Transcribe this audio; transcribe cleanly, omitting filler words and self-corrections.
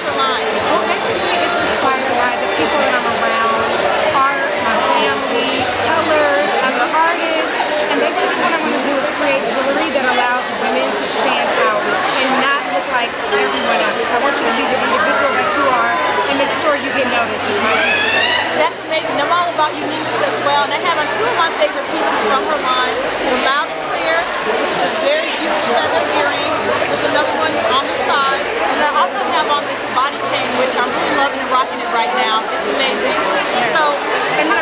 your line? Well, basically, it's inspired by the people that I'm around, art, my family, colors, other artists, and basically what I'm going to do is create jewelry that allows women to stand out and not look like everyone else. I want you to be the individual that you are and make sure you get noticed with my pieces. That's amazing. I'm all about uniqueness as well, and I have on two of my favorite pieces from her line, the Loud and Clear, which is a very beautiful feather earring with another one on the side, and I also have on this body chain, which I'm really loving and rocking it right now. It's amazing. So, And then